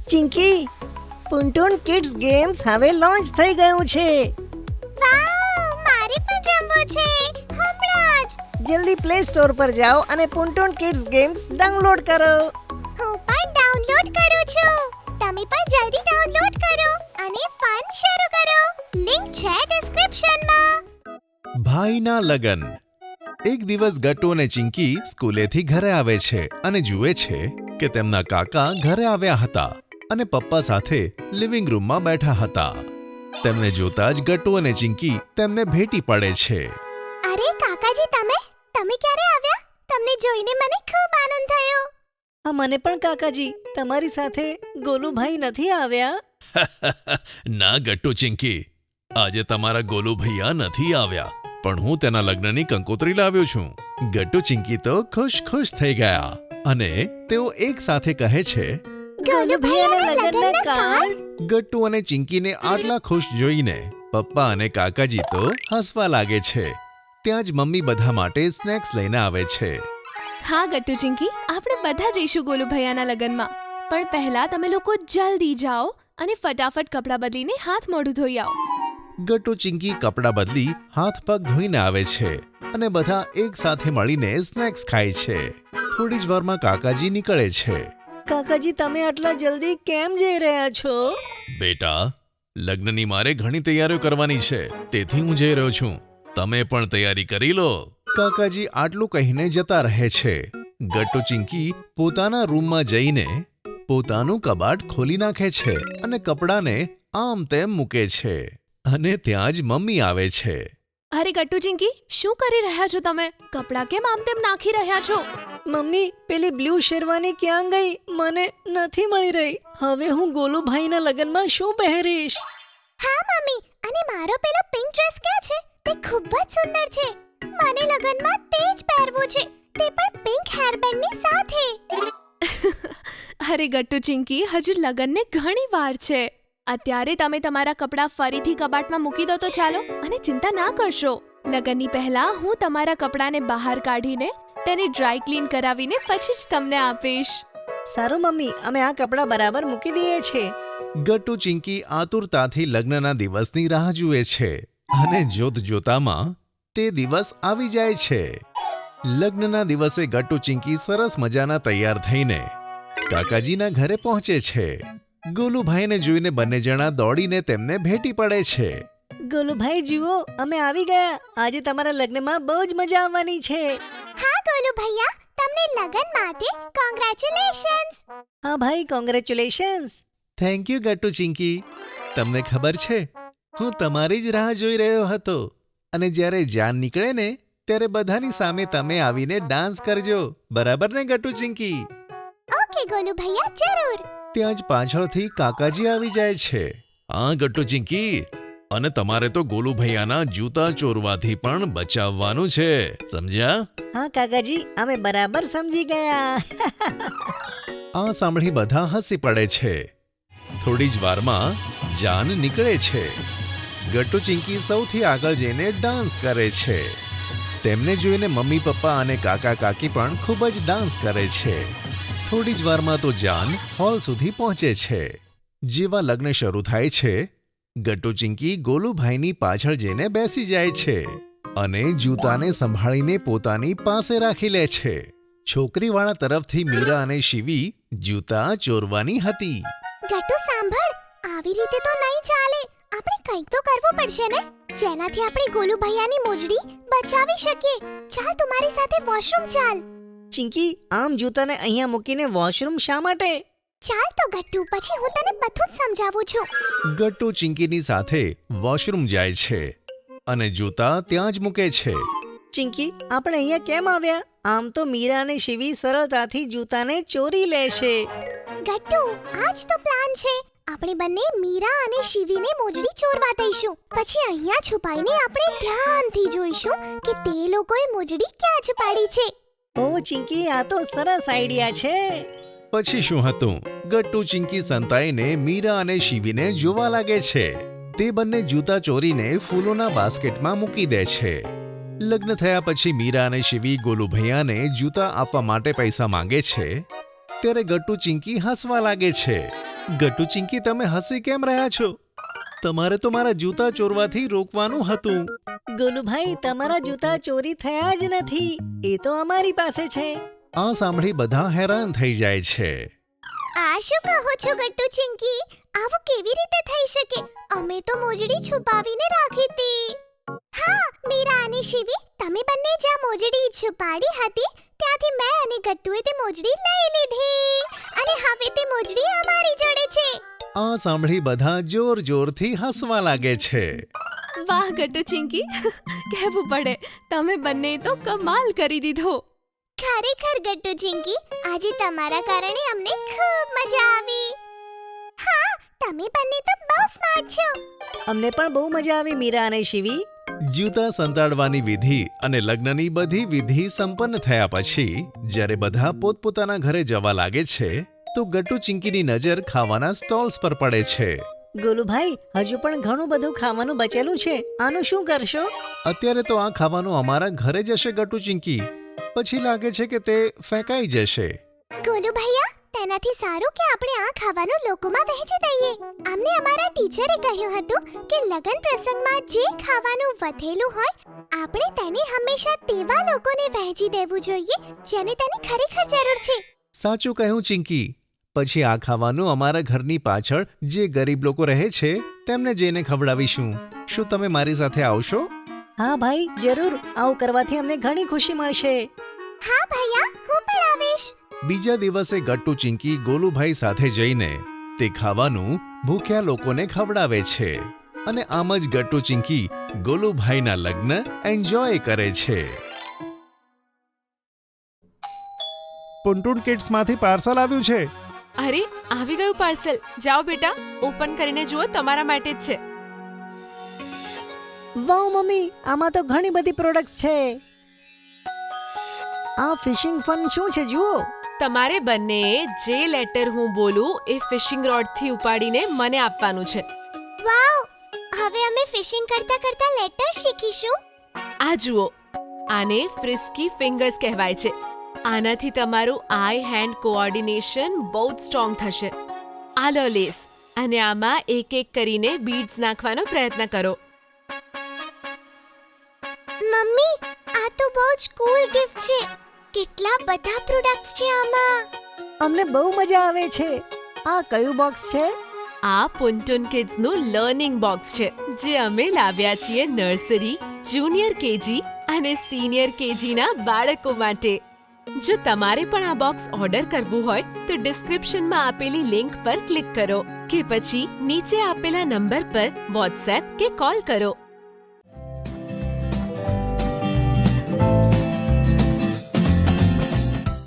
Chinki, પુન્ટુન kids games હવે launch થઈ ગયું છે. વાવ, મારે પણ રમવું છે હમણાં જ. જલ્દી પ્લે સ્ટોર પર જાઓ અને પુન્ટુન કિડ્સ ગેમ્સ ડાઉનલોડ કરો. હું પણ ડાઉનલોડ કરું છું. તમે પણ જલ્દી ડાઉનલોડ કરો અને ફન શરૂ કરો. લિંક છે ડિસ્ક્રિપ્શનમાં. ભાઈના લગન. એક દિવસ ગટ્ટુ અને ચિંકી સ્કૂલેથી ઘરે આવે છે અને જુએ છે કે તેમના કાકા ઘરે આવ્યા હતા અને પપ્પા સાથે લિવિંગ રૂમમાં બેઠા હતા. તેમને જોતા જ ગટ્ટુ અને ચિંકી તેમને ભેટી પડે છે. અરે કાકાજી, તમે ક્યારે આવ્યા? તમને જોઈને મને ખૂબ આનંદ થયો. મને પણ કાકાજી, તમારી સાથે ગોલુભાઈ નથી આવ્યા? ના ગટ્ટુ ચિંકી, આજે તમારા ગોલુ ભૈયા નથી આવ્યા, પણ હું તેના લગ્નની કંકોત્રી લાવ્યો છું. ગટ્ટુ ચિંકી તો ખુશ થઈ ગયા અને તેઓ એક સાથે કહે છે, ગોલુભાઈના લગ્નના કાર્ડ. ગટ્ટુ અને ચિંકીને આટલા ખુશ જોઈને પપ્પા અને કાકાજી તો હસવા લાગે છે. ત્યાં જ મમ્મી બધા માટે સ્નેક્સ લઈને આવે છે. હા ગટ્ટુ ચિંકી, આપણે બધા જઈશું ગોલુ ભૈયાના લગ્નમાં. પણ પહેલા તમે લોકો જલ્દી જાઓ અને ફટાફટ કપડાં બદલીને હાથ મોઢું ધોઈ આવો. ગટ્ટુ ચિંકી કપડાં બદલી હાથ પગ ધોઈને આવે છે અને બધા એક સાથે મળીને સ્નેક્સ ખાય છે. થોડી જ વારમાં કાકાજી નીકળે છે. કાકાજી, તમે આટલા જલ્દી કેમ જઈ રહ્યા છો? બેટા, લગ્નની મારે ઘણી તૈયારીઓ કરવાની છે, તેથી હું જઈ રહ્યો છું. તમે પણ તૈયારી કરી લો. કાકાજી આટલું કહીને જતા રહે છે. ગટ્ટુ ચિંકી પોતાના રૂમમાં જઈને પોતાનું કબાટ ખોલી નાખે છે અને કપડાને આમ તેમ મૂકે છે. અને ત્યાં જ મમ્મી આવે છે. અરે ગટ્ટુ ચિંકી, શું કરી રહ્યા છો તમે? કપડાં કેમ આમ તેમ નાખી રહ્યા છો? મમ્મી, પેલી બ્લુ શેરવાની ક્યાં ગઈ? મને નથી મળી રહી. હવે હું ગોલુભાઈના લગ્નમાં શું પહેરીશ? હા મમ્મી, અને મારો પેલો પિંક ડ્રેસ ક્યાં છે? તે ખૂબ જ સુંદર છે. મને લગ્નમાં તે જ પહેરવું છે, તે પણ પિંક હેરબેન્ડની સાથે. અરે ગટ્ટુ ચિંકી, હજુ લગ્નને ઘણી વાર છે. અત્યારે તમે તમારા કપડાં ફરીથી કબાટમાં મૂકી દો તો ચાલો, અને ચિંતા ના કરશો. લગ્નની પહેલા હું તમારા કપડાંને બહાર કાઢીને તેને ડ્રાય ક્લીન કરાવીને પછી જ તમને આપીશ. સારું મમ્મી, અમે આ કપડાં બરાબર મૂકી દઈએ છીએ. ગટ્ટુ ચિંકી આતુરતાથી લગ્નના દિવસની રાહ જુએ છે અને જોતામાં તે દિવસ આવી જાય છે. લગ્નના દિવસે ગટ્ટુ ચિંકી સરસ મજાના તૈયાર થઈને કાકાજીના ઘરે પહોંચે છે. ગોલુભાઈને જોઈને બંને જણા દોડીને તેમને ભેટી પડે છે. ગોલુભાઈ જુઓ, અમે આવી ગયા. આજે તમારા લગ્નમાં બહુ જ મજા આવવાની છે. હા ગોલુ ભૈયા, તમને લગ્ન માટે કોંગ્રેચ્યુલેશન્સ. હા ભાઈ, congratulations. Thank you Gattu Chinki. તમને ખબર છે, હું તમારી જ રાહ જોઈ રહ્યો હતો. અને જ્યારે જાન નીકળે ને ત્યારે બધાની સામે તમે આવીને ડાન્સ કરજો, બરાબર ને ગટ્ટુ ચિંકી? ઓકે ગોલુ ભૈયા, જરૂર. ત્યાં જ પાછળથી કાકાજી આવી જાય છે. હા ગટ્ટુ ચિંકી, અને તમારે તો ગોલુ ભૈયાના જૂતા ચોરવાથી પણ બચાવવાનું છે, સમજ્યા? હા કાકાજી, અમે બરાબર સમજી ગયા. આ સાંભળી બધા હસી પડે છે. થોડી જ વારમાં જાન નીકળે છે. ગટ્ટુ ચિંકી સૌથી આગળ જઈને ડાન્સ કરે છે. તેમને જોઈને મમ્મી પપ્પા અને કાકા કાકી પણ ખૂબ જ ડાન્સ કરે છે. થોડી જ વારમાં તો જાન હોલ સુધી પહોંચે છે. જેવા લગ્ન શરૂ થાય છે, ગટ્ટુ ચિંકી ગોલુભાઈની પાછળ જઈને બેસી જાય છે અને જૂતાને સંભાળીને પોતાની પાસે રાખી લે છે. છોકરીવાળા તરફથી મીરા અને શિવી જૂતા ચોરવાની હતી. ગટ્ટુ સાંભળ, આવી રીતે તો નહીં ચાલે. આપણે કંઈક તો કરવું પડશે ને, જેનાથી આપણે ગોલુ ભૈયાની મોજડી બચાવી શકીએ. ચાલ, તું મારી સાથે વોશરૂમ ચાલ. ચિંકી, આમ જૂતાને અહીંયા મૂકીને વોશરૂમ શા માટે? ચાલ તો ગટ્ટુ, પછી હું તને બધું જ સમજાવું છું. ગટ્ટુ ચિંકીની સાથે વોશરૂમ જાય છે અને જૂતા ત્યાં જ મૂકે છે. ચિંકી, આપણે અહીંયા કેમ આવ્યા? આમ તો મીરા અને શિવી સરળતાથી જૂતાને ચોરી લેશે. ગટ્ટુ, આ જ તો પ્લાન છે. આપણે બંને મીરા અને શિવીને મોજડી ચોરવા દઈશું. પછી અહીંયા છુપાઈને આપણે ધ્યાનથી જોઈશું કે તે લોકોએ મોજડી ક્યાં છુપાડી છે. ઓ ચિંકી, આ તો સરસ આઈડિયા છે. પછી શું હતું, ગટ્ટુ ચિંકી સંતાઈને મીરા અને શિવીને જોવા લાગે છે. તે બંને જૂતા ચોરીને ફૂલોના બાસ્કેટમાં મૂકી દે છે. લગ્ન થયા પછી મીરા અને શિવી ગોલુભૈયાને જૂતા આપવા માટે પૈસા માંગે છે. ત્યારે ગટ્ટુ ચિંકી હસવા લાગે છે. ગટ્ટુ ચિંકી, તમે હસી કેમ રહ્યા છો? તમારે તો મારા જૂતા ચોરવાથી રોકવાનું હતું. ગોલુભાઈ, તમારા જૂતા ચોરી થયા જ નથી, એ તો અમારી પાસે છે. આ સાંભળી બધા હેરાન થઈ જાય છે. આ શું કહો છો ગટ્ટુ ચિંકી? આવું કેવી રીતે થઈ શકે? અમે તો મોજડી છુપાવીને રાખી હતી. હા, મીરા અને શિવી, તમે બંને જ્યાં મોજડી છુપાડી હતી ત્યાંથી મેં અને ગટ્ટુએ તે મોજડી લઈ લીધી અને હવે તે મોજડી અમારી જોડે છે. આ સાંભળી બધા જોર જોરથી હસવા લાગે છે. વાહ ગટ્ટુ ચિંકી, કહેવું પડે, તમે બંને તો કમાલ કરી દીધો. ખરેખર ગટ્ટુ ચિંકી, આજે તમારા કારણે અમને ખૂબ મજા આવી. હા, તમે બંને તો બહુ સ્માર્ટ છો. અમને પણ બહુ મજા આવી મીરા અને શિવી. જૂતા સંતાડવાની વિધિ અને લગ્નની બધી વિધિ સંપન્ન થયા પછી જ્યારે બધા પોતપોતાના ઘરે જવા લાગે છે તો ગટ્ટુ ચિંકીની નજર ખાવાના સ્ટોલ્સ પર પડે છે. ગોલુભાઈ, હજુ પણ ઘણું બધું ખાવાનું બચેલું છે, આનું શું કરશો? અત્યારે તો આ ખાવાનું અમારા ઘરે જશે ગટ્ટુ ચિંકી, પછી લાગે છે કે તે ફેંકાઈ જશે. ગોલુ ભૈયા, તેનાથી સારું કે આપણે આ ખાવાનું લોકોમાં વહેંચી દઈએ. અમને અમારા ટીચરે કહ્યું હતું કે લગ્ન પ્રસંગમાં જે ખાવાનું વધેલું હોય આપણે તેને હંમેશા તેવા લોકોને વહેંચી દેવું જોઈએ જેને તેની ખરેખર જરૂર છે. સાચું કહ્યું ચિંકી. પછી આ ખાવાનું અમારા ઘરની પાછળ જે ગરીબ લોકો રહે છે તેમને જઈને ખવડાવીશું. શું તમે મારી સાથે આવશો? હા ભાઈ, જરૂર. આવું કરવાથી અમને ઘણી ખુશી મળશે. હા ભૈયા, હું પણ આવીશ. બીજા દિવસે ગટ્ટુ ચિંકી ગોલુભાઈ સાથે જઈને તે ખાવાનું ભૂખ્યા લોકોને ખવડાવે છે અને આમ જ ગટ્ટુ ચિંકી ગોલુભાઈના લગ્ન એન્જોય કરે છે. પુન્ટુન કિડ્સમાંથી પાર્સલ આવ્યું છે. અરે, આવી ગયું પાર્સલ. જાઓ બેટા, ઓપન કરીને જુઓ, તમારા માટે જ છે. વાવ મમ્મી, આમાં તો ઘણી બધી પ્રોડક્ટ્સ છે. આ ફિશિંગ ફન શું છે જુઓ. તમારે બંને જે લેટર હું બોલું એ ફિશિંગ રોડથી ઉપાડીને મને આપવાનું છે. વાવ, હવે અમે ફિશિંગ કરતા કરતા લેટર શીખીશું. આ જુઓ, આને ફ્રિસ્કી ફિંગર્સ કહેવાય છે. આનાથી તમારું આઈ હેન્ડ કોઓર્ડિનેશન બહુ જ સ્ટ્રોંગ થશે. આ લો લેસ, અને આમાં એક એક કરીને બીડ્સ નાખવાનો પ્રયત્ન કરો. મમ્મી, આ તો બહુ જ કૂલ ગિફ્ટ છે. કેટલા બધા પ્રોડક્ટ્સ છે આમાં. અમને બહુ મજા આવે છે. આ કયું બોક્સ છે? આ પુન્ટુન કિડ્સનું લર્નિંગ બોક્સ છે જે અમે લાવ્યા છીએ નર્સરી, જુનિયર કેજી અને સિનિયર કેજીના બાળકો માટે. જો તમારે પણ આ બોક્સ ઓર્ડર કરવું હોય તો ડિસ્ક્રિપ્શનમાં આપેલી લિંક પર ક્લિક કરો કે પછી નીચે આપેલા નંબર પર વોટ્સએપ કે કોલ કરો.